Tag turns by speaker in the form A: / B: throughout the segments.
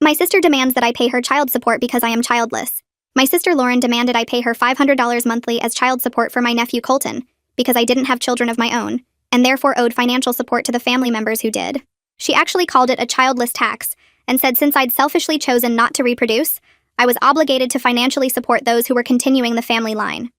A: My sister demands that I pay her child support because I am childless. My sister Lauren demanded I pay her $500 monthly as child support for my nephew Colton, because I didn't have children of my own, and therefore owed financial support to the family members who did. She actually called it a childless tax, and said since I'd selfishly chosen not to reproduce, I was obligated to financially support those who were continuing the family line.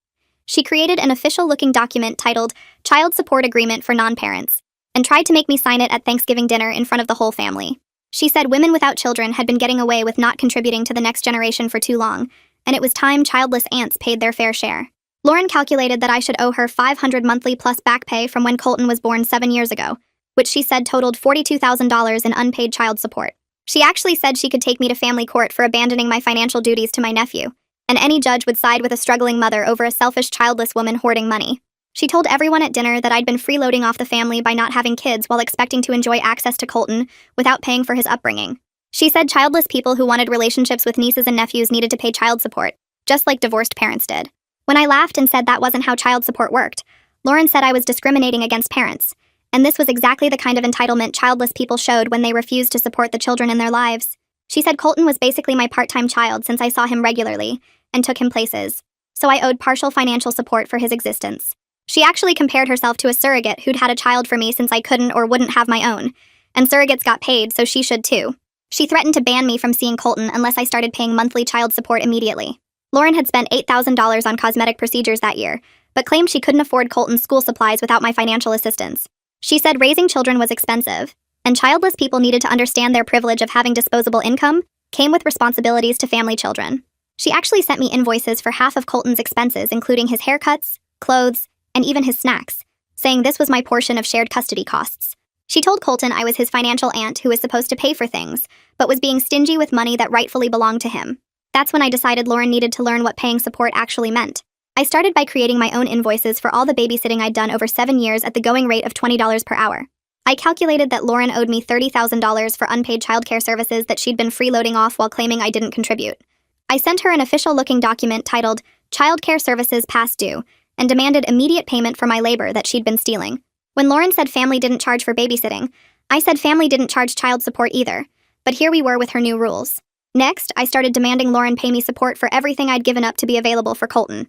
A: She created an official-looking document titled Child Support Agreement for Non-Parents, and tried to make me sign it at Thanksgiving dinner in front of the whole family. She said women without children had been getting away with not contributing to the next generation for too long, and it was time childless aunts paid their fair share. Lauren calculated that I should owe her $500 monthly plus back pay from when Colton was born 7 years ago, which she said totaled $42,000 in unpaid child support. She actually said she could take me to family court for abandoning my financial duties to my nephew, and any judge would side with a struggling mother over a selfish childless woman hoarding money. She told everyone at dinner that I'd been freeloading off the family by not having kids while expecting to enjoy access to Colton without paying for his upbringing. She said childless people who wanted relationships with nieces and nephews needed to pay child support, just like divorced parents did. When I laughed and said that wasn't how child support worked, Lauren said I was discriminating against parents, and this was exactly the kind of entitlement childless people showed when they refused to support the children in their lives. She said Colton was basically my part-time child since I saw him regularly and took him places, so I owed partial financial support for his existence. She actually compared herself to a surrogate who'd had a child for me since I couldn't or wouldn't have my own, and surrogates got paid, so she should too. She threatened to ban me from seeing Colton unless I started paying monthly child support immediately. Lauren had spent $8,000 on cosmetic procedures that year, but claimed she couldn't afford Colton's school supplies without my financial assistance. She said raising children was expensive, and childless people needed to understand their privilege of having disposable income came with responsibilities to family children. She actually sent me invoices for half of Colton's expenses, including his haircuts, clothes, and even his snacks, saying this was my portion of shared custody costs. She told Colton I was his financial aunt who was supposed to pay for things, but was being stingy with money that rightfully belonged to him. That's when I decided Lauren needed to learn what paying support actually meant. I started by creating my own invoices for all the babysitting I'd done over 7 years at the going rate of $20 per hour. I calculated that Lauren owed me $30,000 for unpaid childcare services that she'd been freeloading off while claiming I didn't contribute. I sent her an official-looking document titled Childcare Services Past Due and demanded immediate payment for my labor that she'd been stealing. When Lauren said family didn't charge for babysitting, I said family didn't charge child support either, but here we were with her new rules. Next, I started demanding Lauren pay me support for everything I'd given up to be available for Colton.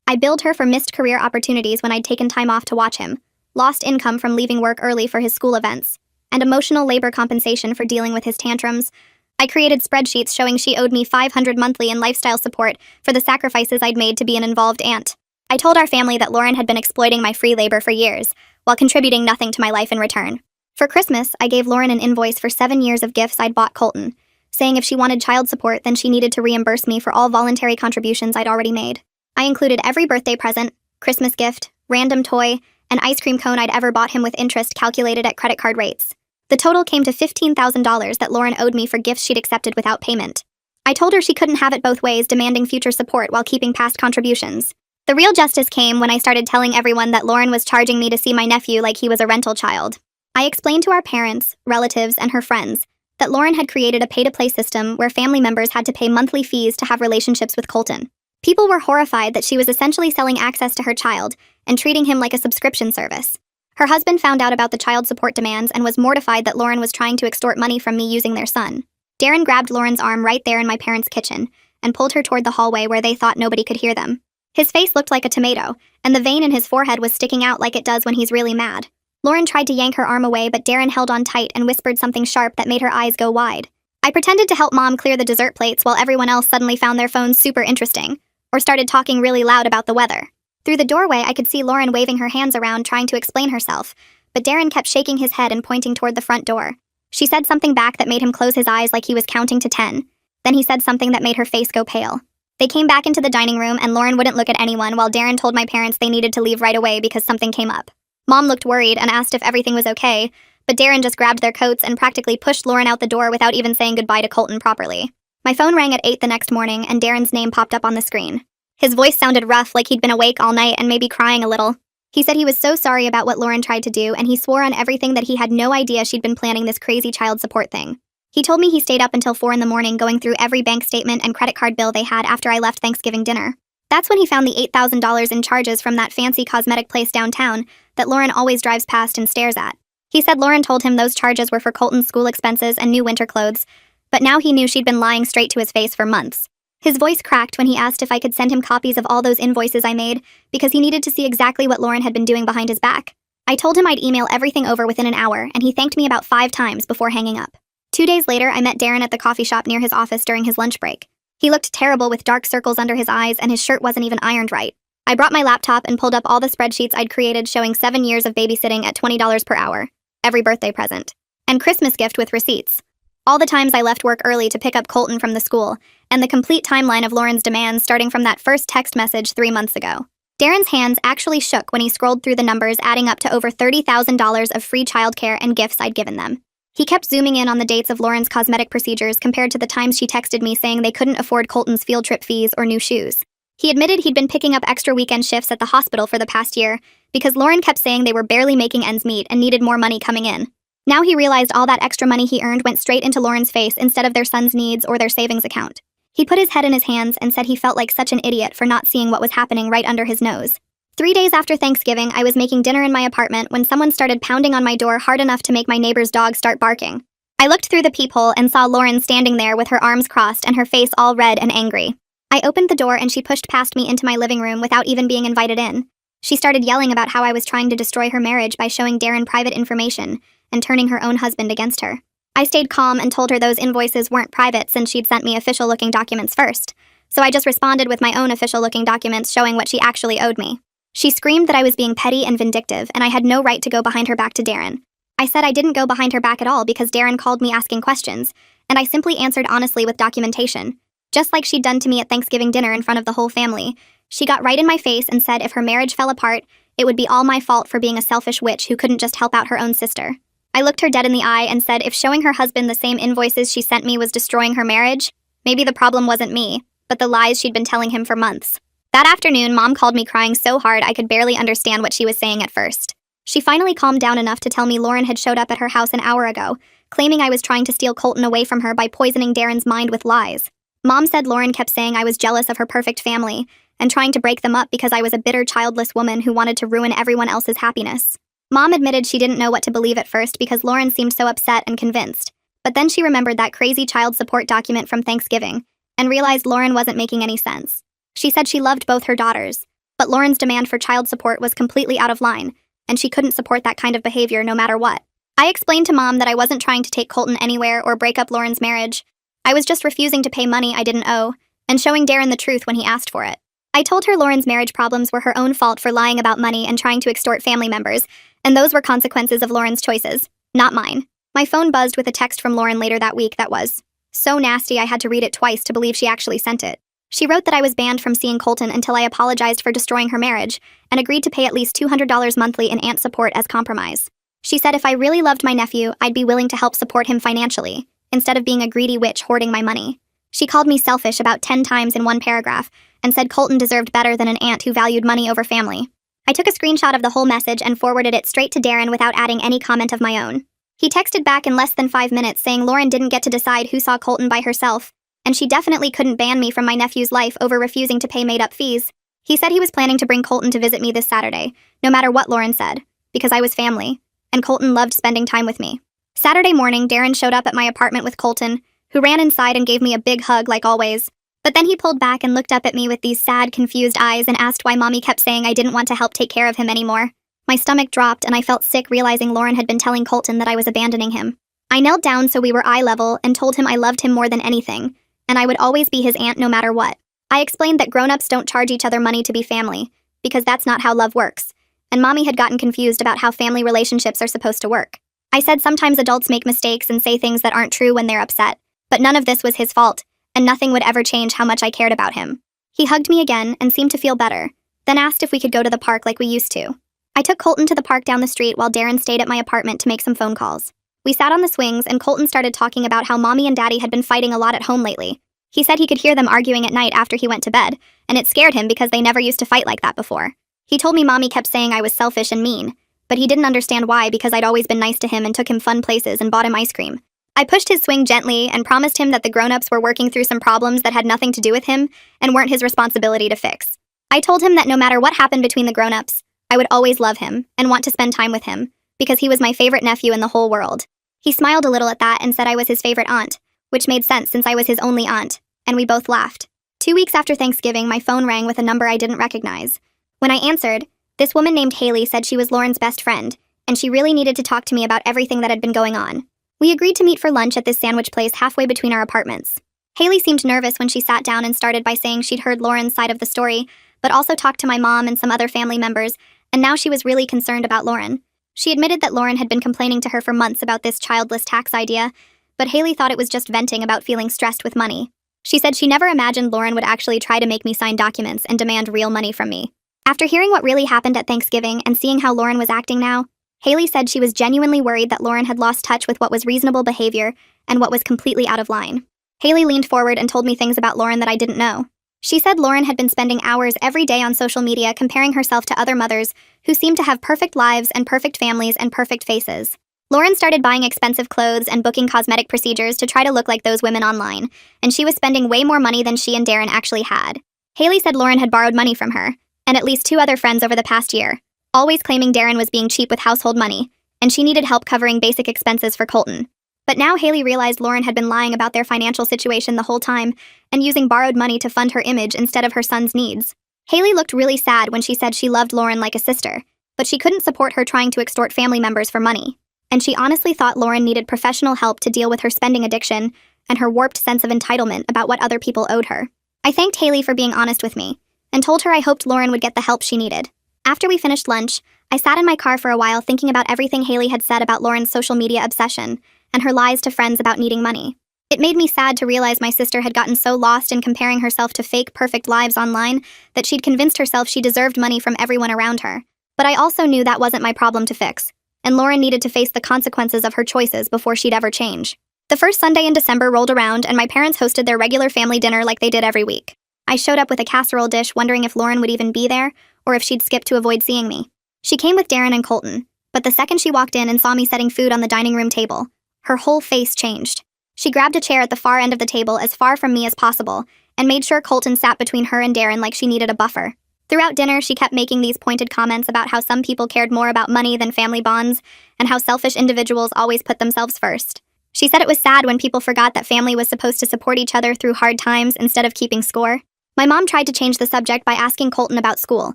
A: I billed her for missed career opportunities when I'd taken time off to watch him, lost income from leaving work early for his school events, and emotional labor compensation for dealing with his tantrums. I created spreadsheets showing she owed me $500 monthly in lifestyle support for the sacrifices I'd made to be an involved aunt. I told our family that Lauren had been exploiting my free labor for years, while contributing nothing to my life in return. For Christmas, I gave Lauren an invoice for 7 years of gifts I'd bought Colton, saying if she wanted child support, then she needed to reimburse me for all voluntary contributions I'd already made. I included every birthday present, Christmas gift, random toy, and ice cream cone I'd ever bought him with interest calculated at credit card rates. The total came to $15,000 that Lauren owed me for gifts she'd accepted without payment. I told her she couldn't have it both ways, demanding future support while keeping past contributions. The real justice came when I started telling everyone that Lauren was charging me to see my nephew like he was a rental child. I explained to our parents, relatives, and her friends that Lauren had created a pay-to-play system where family members had to pay monthly fees to have relationships with Colton. People were horrified that she was essentially selling access to her child and treating him like a subscription service. Her husband found out about the child support demands and was mortified that Lauren was trying to extort money from me using their son. Darren grabbed Lauren's arm right there in my parents' kitchen and pulled her toward the hallway where they thought nobody could hear them. His face looked like a tomato, and the vein in his forehead was sticking out like it does when he's really mad. Lauren tried to yank her arm away, but Darren held on tight and whispered something sharp that made her eyes go wide. I pretended to help Mom clear the dessert plates while everyone else suddenly found their phones super interesting, or started talking really loud about the weather. Through the doorway, I could see Lauren waving her hands around trying to explain herself, but Darren kept shaking his head and pointing toward the front door. She said something back that made him close his eyes like he was counting to 10. Then he said something that made her face go pale. They came back into the dining room and Lauren wouldn't look at anyone while Darren told my parents they needed to leave right away because something came up. Mom looked worried and asked if everything was okay, but Darren just grabbed their coats and practically pushed Lauren out the door without even saying goodbye to Colton properly. My phone rang at 8 the next morning and Darren's name popped up on the screen. His voice sounded rough, like he'd been awake all night and maybe crying a little. He said he was so sorry about what Lauren tried to do, and he swore on everything that he had no idea she'd been planning this crazy child support thing. He told me he stayed up until 4 in the morning going through every bank statement and credit card bill they had after I left Thanksgiving dinner. That's when he found the $8,000 in charges from that fancy cosmetic place downtown that Lauren always drives past and stares at. He said Lauren told him those charges were for Colton's school expenses and new winter clothes, But now he knew she'd been lying straight to his face for months. His voice cracked when he asked if I could send him copies of all those invoices I made, because he needed to see exactly what Lauren had been doing behind his back. I told him I'd email everything over within an hour, and he thanked me about 5 times before hanging up. 2 days later, I met Darren at the coffee shop near his office during his lunch break. He looked terrible with dark circles under his eyes, and his shirt wasn't even ironed right. I brought my laptop and pulled up all the spreadsheets I'd created showing 7 years of babysitting at $20 per hour, every birthday present, and Christmas gift with receipts. All the times I left work early to pick up Colton from the school, and the complete timeline of Lauren's demands starting from that first text message 3 months ago. Darren's hands actually shook when he scrolled through the numbers adding up to over $30,000 of free childcare and gifts I'd given them. He kept zooming in on the dates of Lauren's cosmetic procedures compared to the times she texted me saying they couldn't afford Colton's field trip fees or new shoes. He admitted he'd been picking up extra weekend shifts at the hospital for the past year because Lauren kept saying they were barely making ends meet and needed more money coming in. Now he realized all that extra money he earned went straight into Lauren's face instead of their son's needs or their savings account. He put his head in his hands and said he felt like such an idiot for not seeing what was happening right under his nose. 3 days after Thanksgiving, I was making dinner in my apartment when someone started pounding on my door hard enough to make my neighbor's dog start barking. I looked through the peephole and saw Lauren standing there with her arms crossed and her face all red and angry. I opened the door and she pushed past me into my living room without even being invited in. She started yelling about how I was trying to destroy her marriage by showing Darren private information and turning her own husband against her. I stayed calm and told her those invoices weren't private since she'd sent me official-looking documents first, so I just responded with my own official-looking documents showing what she actually owed me. She screamed that I was being petty and vindictive and I had no right to go behind her back to Darren. I said I didn't go behind her back at all because Darren called me asking questions, and I simply answered honestly with documentation. Just like she'd done to me at Thanksgiving dinner in front of the whole family, she got right in my face and said if her marriage fell apart, it would be all my fault for being a selfish witch who couldn't just help out her own sister. I looked her dead in the eye and said if showing her husband the same invoices she sent me was destroying her marriage, maybe the problem wasn't me, but the lies she'd been telling him for months. That afternoon, Mom called me crying so hard I could barely understand what she was saying at first. She finally calmed down enough to tell me Lauren had showed up at her house an hour ago, claiming I was trying to steal Colton away from her by poisoning Darren's mind with lies. Mom said Lauren kept saying I was jealous of her perfect family and trying to break them up because I was a bitter, childless woman who wanted to ruin everyone else's happiness. Mom admitted she didn't know what to believe at first because Lauren seemed so upset and convinced, but then she remembered that crazy child support document from Thanksgiving and realized Lauren wasn't making any sense. She said she loved both her daughters, but Lauren's demand for child support was completely out of line, and she couldn't support that kind of behavior no matter what. I explained to Mom that I wasn't trying to take Colton anywhere or break up Lauren's marriage. I was just refusing to pay money I didn't owe, and showing Darren the truth when he asked for it. I told her Lauren's marriage problems were her own fault for lying about money and trying to extort family members, and those were consequences of Lauren's choices, not mine. My phone buzzed with a text from Lauren later that week that was so nasty I had to read it twice to believe she actually sent it. She wrote that I was banned from seeing Colton until I apologized for destroying her marriage and agreed to pay at least $200 monthly in aunt support as compromise. She said if I really loved my nephew, I'd be willing to help support him financially, instead of being a greedy witch hoarding my money. She called me selfish about 10 times in one paragraph and said Colton deserved better than an aunt who valued money over family. I took a screenshot of the whole message and forwarded it straight to Darren without adding any comment of my own. He texted back in less than 5 minutes saying Lauren didn't get to decide who saw Colton by herself, and she definitely couldn't ban me from my nephew's life over refusing to pay made-up fees. He said he was planning to bring Colton to visit me this Saturday, no matter what Lauren said, because I was family, and Colton loved spending time with me. Saturday morning, Darren showed up at my apartment with Colton, who ran inside and gave me a big hug like always. But then he pulled back and looked up at me with these sad, confused eyes and asked why Mommy kept saying I didn't want to help take care of him anymore. My stomach dropped and I felt sick realizing Lauren had been telling Colton that I was abandoning him. I knelt down so we were eye level and told him I loved him more than anything, and I would always be his aunt no matter what. I explained that grown-ups don't charge each other money to be family, because that's not how love works, and Mommy had gotten confused about how family relationships are supposed to work. I said sometimes adults make mistakes and say things that aren't true when they're upset, but none of this was his fault, and nothing would ever change how much I cared about him. He hugged me again and seemed to feel better, then asked if we could go to the park like we used to. I took Colton to the park down the street while Darren stayed at my apartment to make some phone calls. We sat on the swings and Colton started talking about how Mommy and Daddy had been fighting a lot at home lately. He said he could hear them arguing at night after he went to bed, and it scared him because they never used to fight like that before. He told me Mommy kept saying I was selfish and mean, but he didn't understand why because I'd always been nice to him and took him fun places and bought him ice cream. I pushed his swing gently and promised him that the grown-ups were working through some problems that had nothing to do with him and weren't his responsibility to fix. I told him that no matter what happened between the grown-ups, I would always love him and want to spend time with him because he was my favorite nephew in the whole world. He smiled a little at that and said I was his favorite aunt, which made sense since I was his only aunt, and we both laughed. 2 weeks after Thanksgiving, my phone rang with a number I didn't recognize. When I answered, this woman named Haley said she was Lauren's best friend, and she really needed to talk to me about everything that had been going on. We agreed to meet for lunch at this sandwich place halfway between our apartments. Haley seemed nervous when she sat down and started by saying she'd heard Lauren's side of the story, but also talked to my mom and some other family members, and now she was really concerned about Lauren. She admitted that Lauren had been complaining to her for months about this childless tax idea, but Haley thought it was just venting about feeling stressed with money. She said she never imagined Lauren would actually try to make me sign documents and demand real money from me. After hearing what really happened at Thanksgiving and seeing how Lauren was acting now, Haley said she was genuinely worried that Lauren had lost touch with what was reasonable behavior and what was completely out of line. Haley leaned forward and told me things about Lauren that I didn't know. She said Lauren had been spending hours every day on social media comparing herself to other mothers who seemed to have perfect lives and perfect families and perfect faces. Lauren started buying expensive clothes and booking cosmetic procedures to try to look like those women online, and she was spending way more money than she and Darren actually had. Haley said Lauren had borrowed money from her, and at least 2 other friends over the past year, always claiming Darren was being cheap with household money, and she needed help covering basic expenses for Colton. But now Haley realized Lauren had been lying about their financial situation the whole time and using borrowed money to fund her image instead of her son's needs. Haley looked really sad when she said she loved Lauren like a sister, but she couldn't support her trying to extort family members for money. And she honestly thought Lauren needed professional help to deal with her spending addiction and her warped sense of entitlement about what other people owed her. I thanked Haley for being honest with me, and told her I hoped Lauren would get the help she needed. After we finished lunch, I sat in my car for a while thinking about everything Haley had said about Lauren's social media obsession and her lies to friends about needing money. It made me sad to realize my sister had gotten so lost in comparing herself to fake, perfect lives online that she'd convinced herself she deserved money from everyone around her. But I also knew that wasn't my problem to fix, and Lauren needed to face the consequences of her choices before she'd ever change. The first Sunday in December rolled around, and my parents hosted their regular family dinner like they did every week. I showed up with a casserole dish wondering if Lauren would even be there, or if she'd skip to avoid seeing me. She came with Darren and Colton, but the second she walked in and saw me setting food on the dining room table, her whole face changed. She grabbed a chair at the far end of the table as far from me as possible, and made sure Colton sat between her and Darren like she needed a buffer. Throughout dinner, she kept making these pointed comments about how some people cared more about money than family bonds, and how selfish individuals always put themselves first. She said it was sad when people forgot that family was supposed to support each other through hard times instead of keeping score. My mom tried to change the subject by asking Colton about school,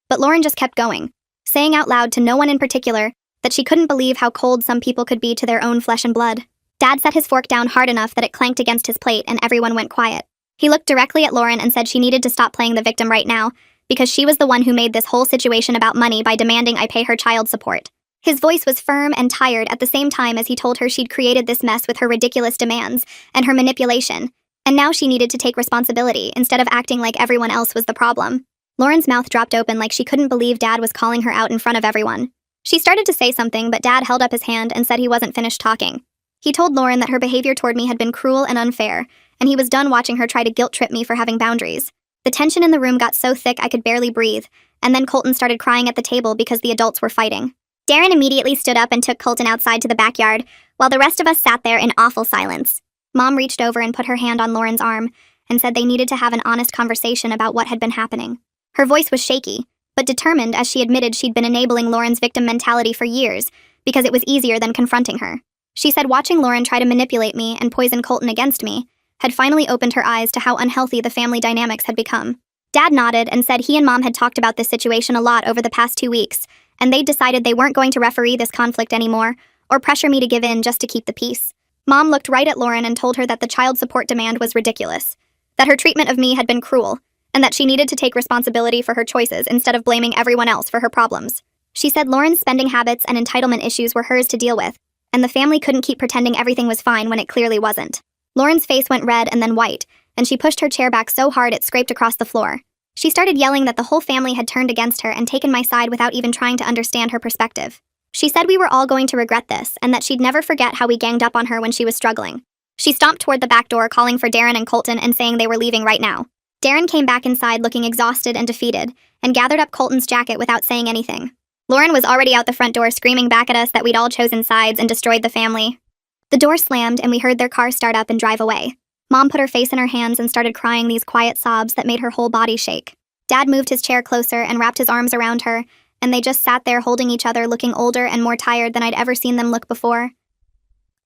A: but Lauren just kept going, saying out loud to no one in particular that she couldn't believe how cold some people could be to their own flesh and blood. Dad set his fork down hard enough that it clanked against his plate and everyone went quiet. He looked directly at Lauren and said she needed to stop playing the victim right now, because she was the one who made this whole situation about money by demanding I pay her child support. His voice was firm and tired at the same time as he told her she'd created this mess with her ridiculous demands and her manipulation, and now she needed to take responsibility instead of acting like everyone else was the problem. Lauren's mouth dropped open like she couldn't believe Dad was calling her out in front of everyone. She started to say something, but Dad held up his hand and said he wasn't finished talking. He told Lauren that her behavior toward me had been cruel and unfair, and he was done watching her try to guilt-trip me for having boundaries. The tension in the room got so thick I could barely breathe, and then Colton started crying at the table because the adults were fighting. Darren immediately stood up and took Colton outside to the backyard, while the rest of us sat there in awful silence. Mom reached over and put her hand on Lauren's arm and said they needed to have an honest conversation about what had been happening. Her voice was shaky, but determined as she admitted she'd been enabling Lauren's victim mentality for years because it was easier than confronting her. She said watching Lauren try to manipulate me and poison Colton against me had finally opened her eyes to how unhealthy the family dynamics had become. Dad nodded and said he and Mom had talked about this situation a lot over the past 2 weeks, and they'd decided they weren't going to referee this conflict anymore or pressure me to give in just to keep the peace. Mom looked right at Lauren and told her that the child support demand was ridiculous, that her treatment of me had been cruel, and that she needed to take responsibility for her choices instead of blaming everyone else for her problems. She said Lauren's spending habits and entitlement issues were hers to deal with, and the family couldn't keep pretending everything was fine when it clearly wasn't. Lauren's face went red and then white, and she pushed her chair back so hard it scraped across the floor. She started yelling that the whole family had turned against her and taken my side without even trying to understand her perspective. She said we were all going to regret this, and that she'd never forget how we ganged up on her when she was struggling. She stomped toward the back door, calling for Darren and Colton and saying they were leaving right now. Darren came back inside looking exhausted and defeated, and gathered up Colton's jacket without saying anything. Lauren was already out the front door screaming back at us that we'd all chosen sides and destroyed the family. The door slammed and we heard their car start up and drive away. Mom put her face in her hands and started crying these quiet sobs that made her whole body shake. Dad moved his chair closer and wrapped his arms around her, and they just sat there holding each other, looking older and more tired than I'd ever seen them look before.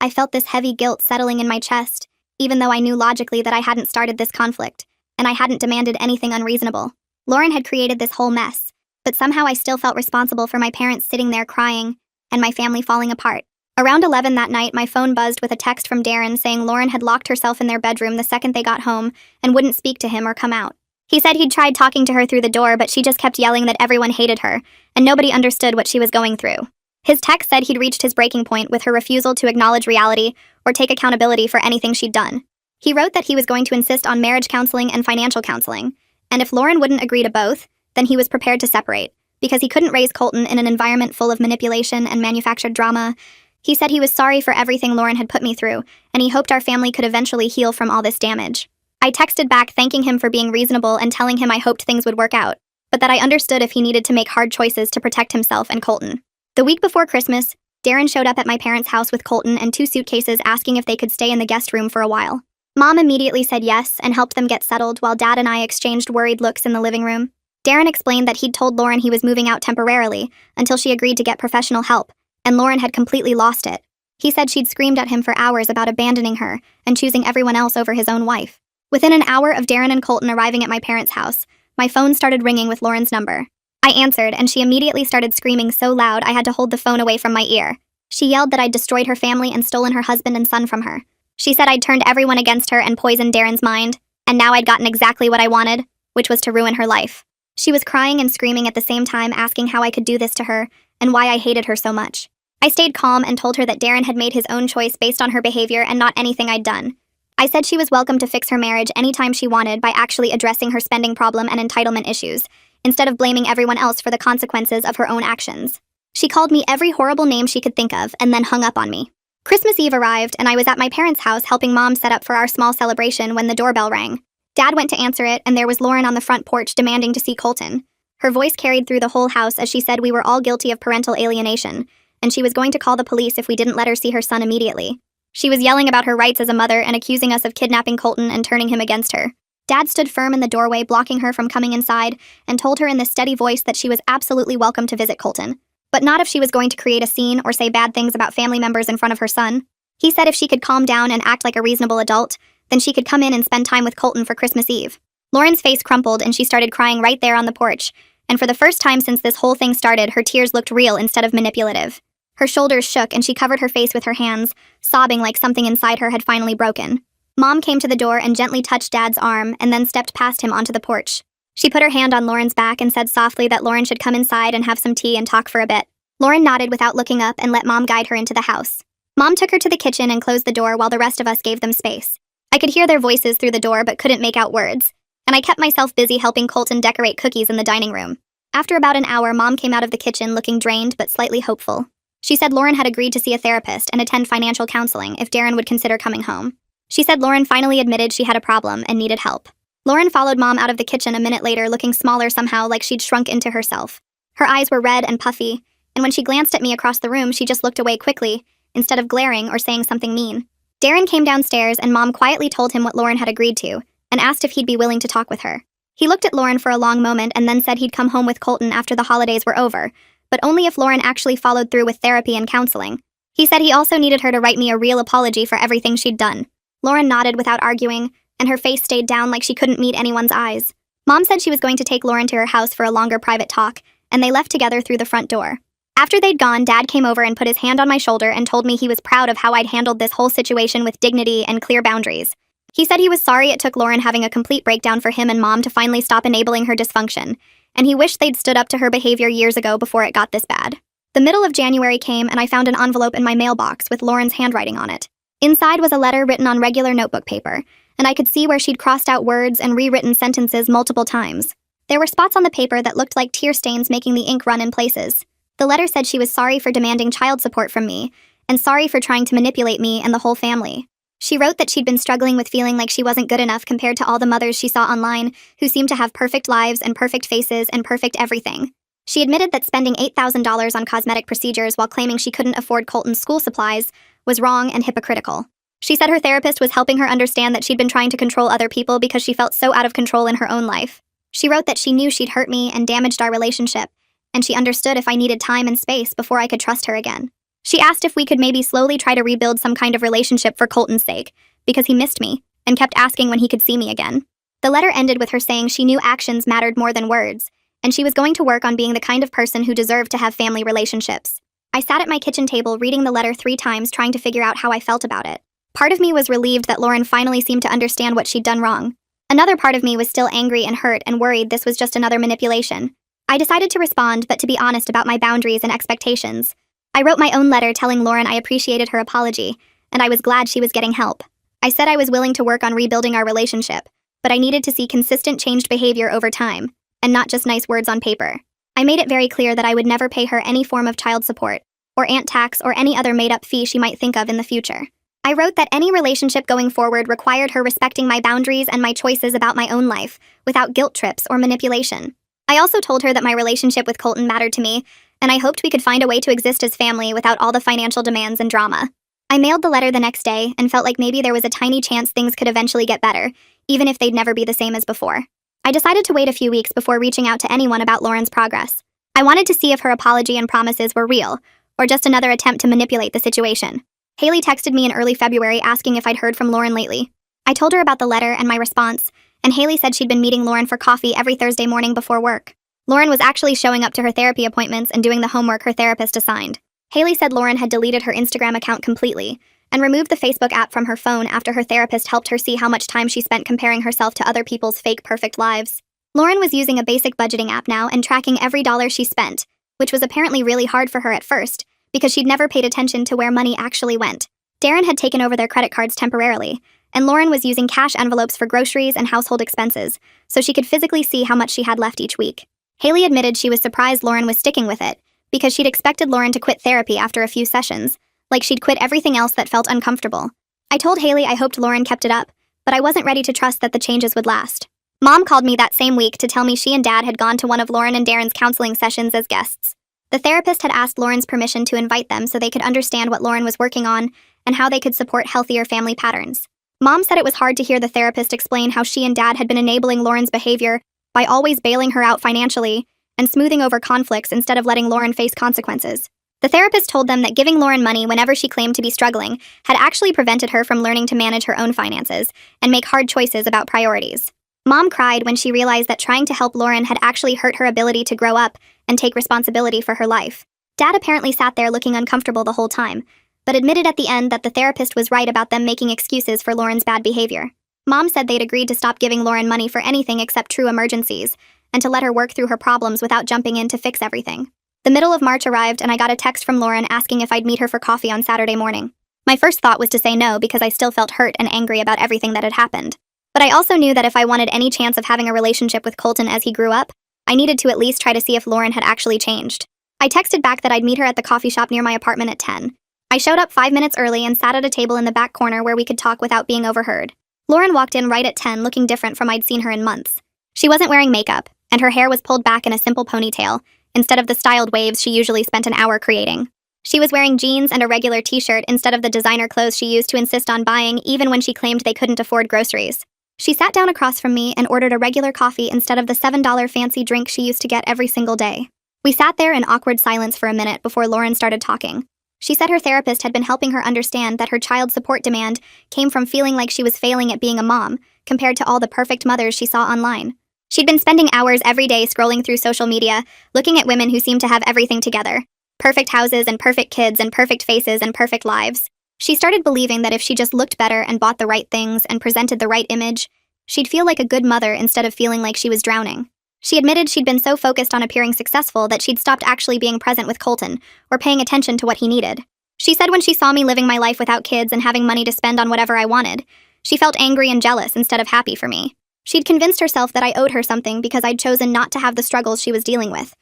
A: I felt this heavy guilt settling in my chest, even though I knew logically that I hadn't started this conflict, and I hadn't demanded anything unreasonable. Lauren had created this whole mess, but somehow I still felt responsible for my parents sitting there crying and my family falling apart. Around 11 that night, my phone buzzed with a text from Darren saying Lauren had locked herself in their bedroom the second they got home and wouldn't speak to him or come out. He said he'd tried talking to her through the door, but she just kept yelling that everyone hated her, and nobody understood what she was going through. His text said he'd reached his breaking point with her refusal to acknowledge reality or take accountability for anything she'd done. He wrote that he was going to insist on marriage counseling and financial counseling, and if Lauren wouldn't agree to both, then he was prepared to separate, because he couldn't raise Colton in an environment full of manipulation and manufactured drama. He said he was sorry for everything Lauren had put me through, and he hoped our family could eventually heal from all this damage. I texted back thanking him for being reasonable and telling him I hoped things would work out, but that I understood if he needed to make hard choices to protect himself and Colton. The week before Christmas, Darren showed up at my parents' house with Colton and 2 suitcases asking if they could stay in the guest room for a while. Mom immediately said yes and helped them get settled while Dad and I exchanged worried looks in the living room. Darren explained that he'd told Lauren he was moving out temporarily until she agreed to get professional help, and Lauren had completely lost it. He said she'd screamed at him for hours about abandoning her and choosing everyone else over his own wife. Within an hour of Darren and Colton arriving at my parents' house, my phone started ringing with Lauren's number. I answered, and she immediately started screaming so loud I had to hold the phone away from my ear. She yelled that I'd destroyed her family and stolen her husband and son from her. She said I'd turned everyone against her and poisoned Darren's mind, and now I'd gotten exactly what I wanted, which was to ruin her life. She was crying and screaming at the same time, asking how I could do this to her and why I hated her so much. I stayed calm and told her that Darren had made his own choice based on her behavior and not anything I'd done. I said she was welcome to fix her marriage anytime she wanted by actually addressing her spending problem and entitlement issues, instead of blaming everyone else for the consequences of her own actions. She called me every horrible name she could think of and then hung up on me. Christmas Eve arrived, and I was at my parents' house helping Mom set up for our small celebration when the doorbell rang. Dad went to answer it, and there was Lauren on the front porch demanding to see Colton. Her voice carried through the whole house as she said we were all guilty of parental alienation, and she was going to call the police if we didn't let her see her son immediately. She was yelling about her rights as a mother and accusing us of kidnapping Colton and turning him against her. Dad stood firm in the doorway, blocking her from coming inside, and told her in this steady voice that she was absolutely welcome to visit Colton, but not if she was going to create a scene or say bad things about family members in front of her son. He said if she could calm down and act like a reasonable adult, then she could come in and spend time with Colton for Christmas Eve. Lauren's face crumpled and she started crying right there on the porch, and for the first time since this whole thing started, her tears looked real instead of manipulative. Her shoulders shook and she covered her face with her hands, sobbing like something inside her had finally broken. Mom came to the door and gently touched Dad's arm and then stepped past him onto the porch. She put her hand on Lauren's back and said softly that Lauren should come inside and have some tea and talk for a bit. Lauren nodded without looking up and let Mom guide her into the house. Mom took her to the kitchen and closed the door while the rest of us gave them space. I could hear their voices through the door but couldn't make out words, and I kept myself busy helping Colton decorate cookies in the dining room. After about an hour, Mom came out of the kitchen looking drained but slightly hopeful. She said Lauren had agreed to see a therapist and attend financial counseling if Darren would consider coming home. She said Lauren finally admitted she had a problem and needed help. Lauren followed Mom out of the kitchen a minute later, looking smaller somehow, like she'd shrunk into herself. Her eyes were red and puffy, and when she glanced at me across the room, she just looked away quickly, instead of glaring or saying something mean. Darren came downstairs and Mom quietly told him what Lauren had agreed to, and asked if he'd be willing to talk with her. He looked at Lauren for a long moment and then said he'd come home with Colton after the holidays were over, but only if Lauren actually followed through with therapy and counseling. He said he also needed her to write me a real apology for everything she'd done. Lauren nodded without arguing, and her face stayed down like she couldn't meet anyone's eyes. Mom said she was going to take Lauren to her house for a longer private talk, and they left together through the front door. After they'd gone, Dad came over and put his hand on my shoulder and told me he was proud of how I'd handled this whole situation with dignity and clear boundaries. He said he was sorry it took Lauren having a complete breakdown for him and Mom to finally stop enabling her dysfunction, and he wished they'd stood up to her behavior years ago before it got this bad. The middle of January came and I found an envelope in my mailbox with Lauren's handwriting on it. Inside was a letter written on regular notebook paper, and I could see where she'd crossed out words and rewritten sentences multiple times. There were spots on the paper that looked like tear stains making the ink run in places. The letter said she was sorry for demanding child support from me, and sorry for trying to manipulate me and the whole family. She wrote that she'd been struggling with feeling like she wasn't good enough compared to all the mothers she saw online who seemed to have perfect lives and perfect faces and perfect everything. She admitted that spending $8,000 on cosmetic procedures while claiming she couldn't afford Colton's school supplies was wrong and hypocritical. She said her therapist was helping her understand that she'd been trying to control other people because she felt so out of control in her own life. She wrote that she knew she'd hurt me and damaged our relationship, and she understood if I needed time and space before I could trust her again. She asked if we could maybe slowly try to rebuild some kind of relationship for Colton's sake, because he missed me and kept asking when he could see me again. The letter ended with her saying she knew actions mattered more than words, and she was going to work on being the kind of person who deserved to have family relationships. I sat at my kitchen table reading the letter 3 times trying to figure out how I felt about it. Part of me was relieved that Lauren finally seemed to understand what she'd done wrong. Another part of me was still angry and hurt and worried this was just another manipulation. I decided to respond, but to be honest about my boundaries and expectations. I wrote my own letter telling Lauren I appreciated her apology, and I was glad she was getting help. I said I was willing to work on rebuilding our relationship, but I needed to see consistent changed behavior over time, and not just nice words on paper. I made it very clear that I would never pay her any form of child support, or aunt tax, or any other made-up fee she might think of in the future. I wrote that any relationship going forward required her respecting my boundaries and my choices about my own life, without guilt trips or manipulation. I also told her that my relationship with Colton mattered to me, and I hoped we could find a way to exist as family without all the financial demands and drama. I mailed the letter the next day and felt like maybe there was a tiny chance things could eventually get better, even if they'd never be the same as before. I decided to wait a few weeks before reaching out to anyone about Lauren's progress. I wanted to see if her apology and promises were real, or just another attempt to manipulate the situation. Haley texted me in early February asking if I'd heard from Lauren lately. I told her about the letter and my response, and Haley said she'd been meeting Lauren for coffee every Thursday morning before work. Lauren was actually showing up to her therapy appointments and doing the homework her therapist assigned. Haley said Lauren had deleted her Instagram account completely and removed the Facebook app from her phone after her therapist helped her see how much time she spent comparing herself to other people's fake perfect lives. Lauren was using a basic budgeting app now and tracking every dollar she spent, which was apparently really hard for her at first, because she'd never paid attention to where money actually went. Darren had taken over their credit cards temporarily, and Lauren was using cash envelopes for groceries and household expenses, so she could physically see how much she had left each week. Haley admitted she was surprised Lauren was sticking with it, because she'd expected Lauren to quit therapy after a few sessions, like she'd quit everything else that felt uncomfortable. I told Haley I hoped Lauren kept it up, but I wasn't ready to trust that the changes would last. Mom called me that same week to tell me she and Dad had gone to one of Lauren and Darren's counseling sessions as guests. The therapist had asked Lauren's permission to invite them so they could understand what Lauren was working on and how they could support healthier family patterns. Mom said it was hard to hear the therapist explain how she and Dad had been enabling Lauren's behavior by always bailing her out financially and smoothing over conflicts instead of letting Lauren face consequences. The therapist told them that giving Lauren money whenever she claimed to be struggling had actually prevented her from learning to manage her own finances and make hard choices about priorities. Mom cried when she realized that trying to help Lauren had actually hurt her ability to grow up and take responsibility for her life. Dad apparently sat there looking uncomfortable the whole time, but admitted at the end that the therapist was right about them making excuses for Lauren's bad behavior. Mom said they'd agreed to stop giving Lauren money for anything except true emergencies, and to let her work through her problems without jumping in to fix everything. The middle of March arrived and I got a text from Lauren asking if I'd meet her for coffee on Saturday morning. My first thought was to say no because I still felt hurt and angry about everything that had happened. But I also knew that if I wanted any chance of having a relationship with Colton as he grew up, I needed to at least try to see if Lauren had actually changed. I texted back that I'd meet her at the coffee shop near my apartment at 10. I showed up 5 minutes early and sat at a table in the back corner where we could talk without being overheard. Lauren walked in right at 10 looking different from I'd seen her in months. She wasn't wearing makeup, and her hair was pulled back in a simple ponytail, instead of the styled waves she usually spent an hour creating. She was wearing jeans and a regular t-shirt instead of the designer clothes she used to insist on buying even when she claimed they couldn't afford groceries. She sat down across from me and ordered a regular coffee instead of the $7 fancy drink she used to get every single day. We sat there in awkward silence for a minute before Lauren started talking. She said her therapist had been helping her understand that her child support demand came from feeling like she was failing at being a mom, compared to all the perfect mothers she saw online. She'd been spending hours every day scrolling through social media, looking at women who seemed to have everything together. Perfect houses and perfect kids and perfect faces and perfect lives. She started believing that if she just looked better and bought the right things and presented the right image, she'd feel like a good mother instead of feeling like she was drowning. She admitted she'd been so focused on appearing successful that she'd stopped actually being present with Colton or paying attention to what he needed. She said when she saw me living my life without kids and having money to spend on whatever I wanted, she felt angry and jealous instead of happy for me. She'd convinced herself that I owed her something because I'd chosen not to have the struggles she was dealing with.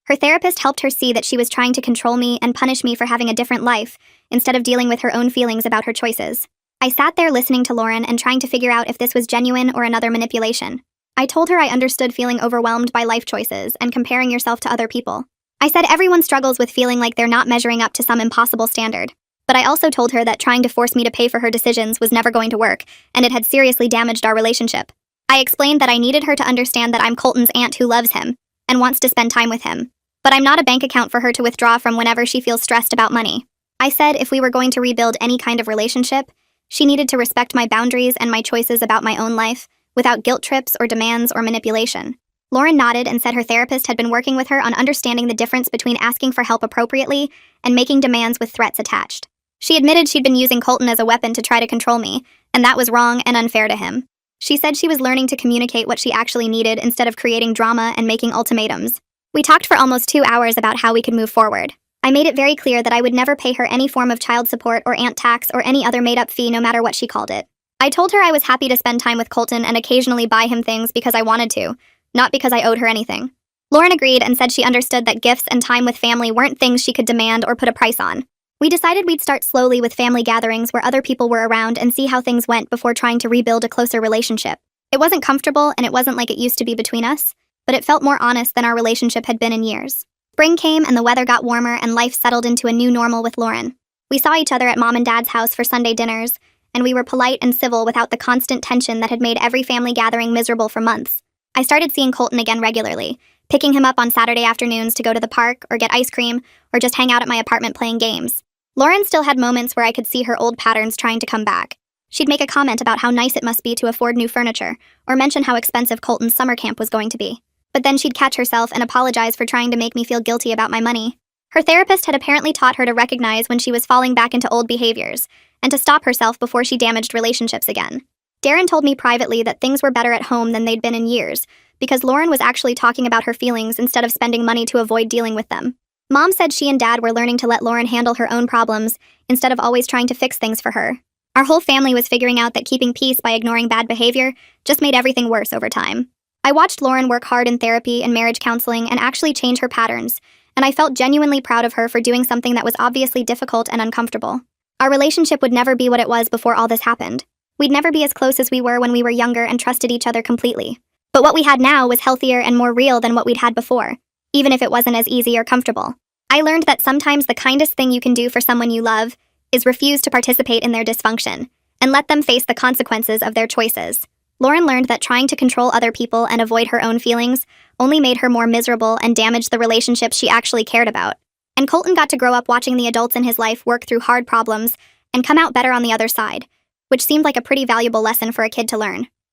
A: Her therapist helped her see that she was trying to control me and punish me for having a different life, instead of dealing with her own feelings about her choices. I sat there listening to Lauren and trying to figure out if this was genuine or another manipulation. I told her I understood feeling overwhelmed by life choices and comparing yourself to other people. I said everyone struggles with feeling like they're not measuring up to some impossible standard. But I also told her that trying to force me to pay for her decisions was never going to work, and it had seriously damaged our relationship. I explained that I needed her to understand that I'm Colton's aunt who loves him and wants to spend time with him. But I'm not a bank account for her to withdraw from whenever she feels stressed about money. I said if we were going to rebuild any kind of relationship, She needed to respect my boundaries and my choices about my own life, without guilt trips or demands or manipulation. Lauren nodded and said her therapist had been working with her on understanding the difference between asking for help appropriately and making demands with threats attached. She admitted she'd been using Colton as a weapon to try to control me, and that was wrong and unfair to him. She said she was learning to communicate what she actually needed instead of creating drama and making ultimatums. We talked for almost 2 hours about how we could move forward. I made it very clear that I would never pay her any form of child support or aunt tax or any other made-up fee no matter what she called it. I told her I was happy to spend time with Colton and occasionally buy him things because I wanted to, not because I owed her anything. Lauren agreed and said she understood that gifts and time with family weren't things she could demand or put a price on. We decided we'd start slowly with family gatherings where other people were around and see how things went before trying to rebuild a closer relationship. It wasn't comfortable and it wasn't like it used to be between us, but it felt more honest than our relationship had been in years. Spring came and the weather got warmer and life settled into a new normal with Lauren. We saw each other at Mom and Dad's house for Sunday dinners, and we were polite and civil without the constant tension that had made every family gathering miserable for months. I started seeing Colton again regularly, picking him up on Saturday afternoons to go to the park or get ice cream or just hang out at my apartment playing games. Lauren still had moments where I could see her old patterns trying to come back. She'd make a comment about how nice it must be to afford new furniture, or mention how expensive Colton's summer camp was going to be. But then she'd catch herself and apologize for trying to make me feel guilty about my money. Her therapist had apparently taught her to recognize when she was falling back into old behaviors, and to stop herself before she damaged relationships again. Darren told me privately that things were better at home than they'd been in years, because Lauren was actually talking about her feelings instead of spending money to avoid dealing with them. Mom said she and Dad were learning to let Lauren handle her own problems instead of always trying to fix things for her. Our whole family was figuring out that keeping peace by ignoring bad behavior just made everything worse over time. I watched Lauren work hard in therapy and marriage counseling and actually change her patterns, and I felt genuinely proud of her for doing something that was obviously difficult and uncomfortable. Our relationship would never be what it was before all this happened. We'd never be as close as we were when we were younger and trusted each other completely. But what we had now was healthier and more real than what we'd had before, even if it wasn't as easy or comfortable. I learned that sometimes the kindest thing you can do for someone you love is refuse to participate in their dysfunction, and let them face the consequences of their choices. Lauren learned that trying to control other people and avoid her own feelings only made her more miserable and damaged the relationships she actually cared about. And Colton got to grow up watching the adults in his life work through hard problems and come out better on the other side, which seemed like a pretty valuable lesson for a kid to learn.